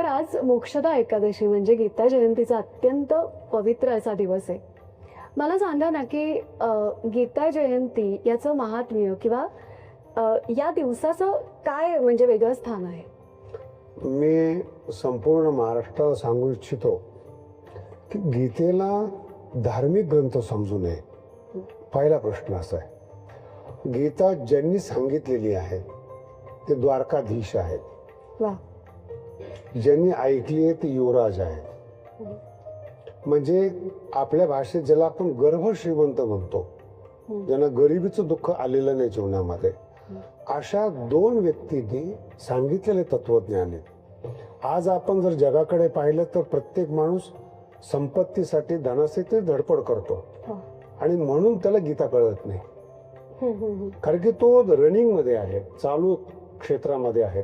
तर आज मोक्षदा एकादशी म्हणजे गीता जयंतीचा अत्यंत पवित्र असा दिवस आहे. मला सांगा ना की गीता जयंती याचं महात्म्य किंवा या दिवसाचं काय म्हणजे वेगळं स्थान आहे? मी संपूर्ण महाराष्ट्राला सांगू इच्छितो की गीतेला धार्मिक ग्रंथ समजू नये. पहिला प्रश्न असा आहे, गीता ज्यांनी सांगितलेली आहे ते द्वारकाधीश आहेत, वा. ज्यांनी ऐकली आहे ते युवराज आहेत. म्हणजे आपल्या भाषेत ज्याला आपण गर्भ श्रीमंत म्हणतो, ज्यांना गरिबीचं दुःख आलेलं नाही जीवनामध्ये, अशा दोन व्यक्तींनी सांगितलेले तत्वज्ञान आहे. आज आपण जर जगाकडे पाहिलं तर प्रत्येक माणूस संपत्तीसाठी धनासाठी धडपड करतो आणि म्हणून त्याला गीता कळत नाही. कारण की तो रनिंग मध्ये आहे, चालू क्षेत्रामध्ये आहे.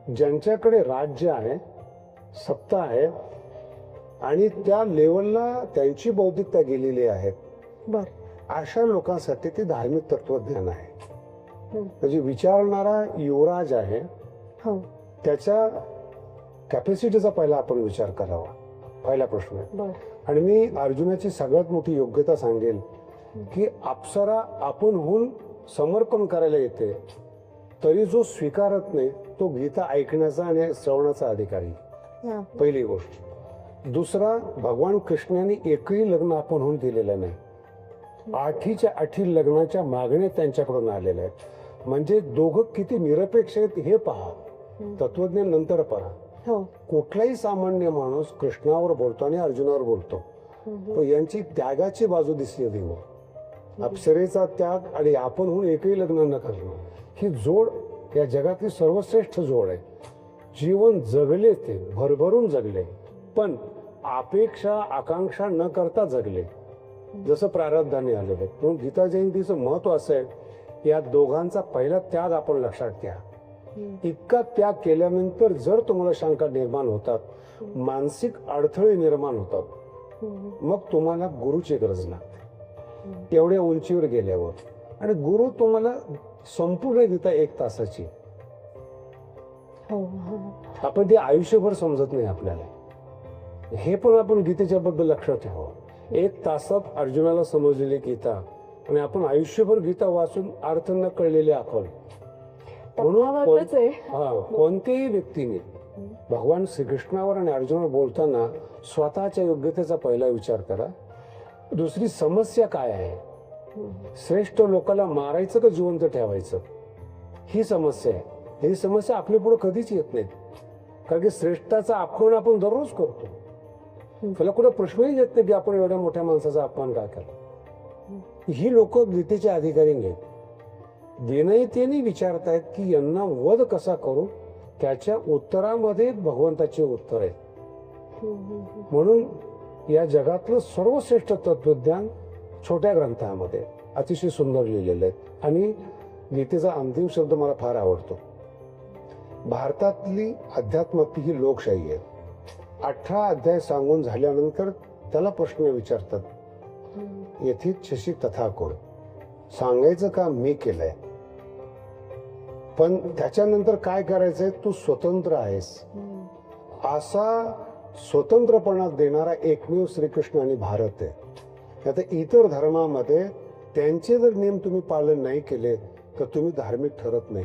ज्यांच्याकडे राज्य आहे, सत्ता आहे आणि त्या लेवलला त्यांची बौद्धिकता गेलेली आहे, अशा लोकांसाठी ते धार्मिक तत्वज्ञान आहे. म्हणजे विचारणारा युवराज आहे, त्याच्या कॅपॅसिटीचा पहिला आपण विचार करावा, पहिला प्रश्न आहे. आणि मी अर्जुनाची सगळ्यात मोठी योग्यता सांगेल की अप्सरा आपणहून समर्पण करायला येते तरी जो स्वीकारत नाही तो गीता ऐकण्याचा आणि श्रवणाचा अधिकारी. पहिली गोष्ट. दुसरा, भगवान कृष्णाने एकही लग्न आपणहून दिलेलं नाही. 8च्या 8 लग्नाच्या मागण्या त्यांच्याकडून आलेल्या आहेत. म्हणजे दोघं किती निरपेक्ष आहेत हे पहा. तत्वज्ञान नंतर पहा. कुठलाही सामान्य माणूस कृष्णावर बोलतो आणि अर्जुनावर बोलतो, पण यांची त्यागाची बाजू दिसली नाही. अप्सरेचा त्याग आणि आपणहून एकही लग्न न करणं ही जोड या जगातली सर्वश्रेष्ठ जोड आहे. जीवन जगले ते भरभरून जगले, पण अपेक्षा आकांक्षा न करता जगले, जसं प्रारब्धाने आलेले. म्हणून गीता जयंतीचं महत्व असं आहे, या दोघांचा पहिला त्याग आपण लक्षात घ्या. इतका त्याग केल्यानंतर जर तुम्हाला शंका निर्माण होतात, मानसिक अडथळे निर्माण होतात, मग तुम्हाला गुरुची गरज लागते एवढ्या उंचीवर गेल्यावर. आणि गुरु तुम्हाला संपूर्ण गीता 1 तासाची, आपण ते आयुष्यभर समजत नाही आपल्याला. हे पण आपण गीतेच्या बद्दल लक्षात ठेवा. 1 तासात अर्जुनाला समजलेली गीता आणि आपण आयुष्यभर गीता वाचून अर्थ न कळलेले आपण. म्हणून कोणत्याही व्यक्तीने भगवान श्रीकृष्णावर आणि अर्जुनावर बोलताना स्वतःच्या योग्यतेचा पहिला विचार करा. दुसरी समस्या काय आहे, श्रेष्ठ लोकांना मारायचं का जिवंत ठेवायचं, ही समस्या आहे. ही समस्या आपल्या पुढे कधीच येत नाही, कारण की श्रेष्ठाचा अपमान आपण दररोज करतो. त्याला कुठे प्रश्नही येत नाही की आपण एवढ्या मोठ्या माणसाचा अपमान का केला. ही लोक गीतेचे अधिकारी नाहीत. विनयतेने विचारतायत की यांना वध कसा करू, त्याच्या उत्तरामध्ये भगवंताचे उत्तर आहे. म्हणून या जगातलं सर्वश्रेष्ठ तत्वज्ञान छोट्या ग्रंथामध्ये अतिशय सुंदर लिहिलेलं आहे. आणि गीतेचा अंतिम शब्द मला फार आवडतो. भारतातली अध्यात्मातली ही लोकशाही आहे. 18 अध्याय सांगून झाल्यानंतर त्याला प्रश्न विचारतात, यथेच्छसी तथा कोण. सांगायचं काम मी केलंय, पण त्याच्यानंतर काय करायचंय, तू स्वतंत्र आहेस. असा स्वतंत्रपणा देणारा एकमेव श्रीकृष्ण आणि भारत आहे. आता इतर धर्मामध्ये त्यांचे जर नियम तुम्ही पालन नाही केले तर तुम्ही धार्मिक ठरत नाही.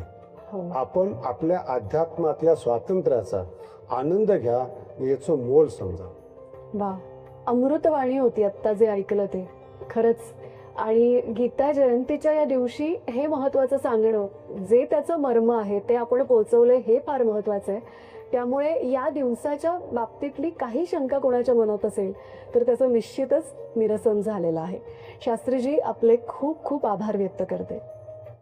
आपण आपल्या अध्यात्मातल्या स्वातंत्र्याचा आनंद घ्या, याचं मोल समजा. वा, अमृतवाणी होती आत्ता जे ऐकलं ते खरंच. आणि गीता जयंतीच्या या दिवशी हे महत्वाचं सांगणं, जे त्याचं मर्म आहे ते आपण पोहोचवलंय, हे फार महत्वाचं आहे. त्यामुळे या दिवसाच्या बाबतीतली काही शंका कोणाच्या मनात असेल तर त्याचं निश्चितच निरसन झालेलं आहे. शास्त्रीजी, आपले खूप खूप आभार व्यक्त करते.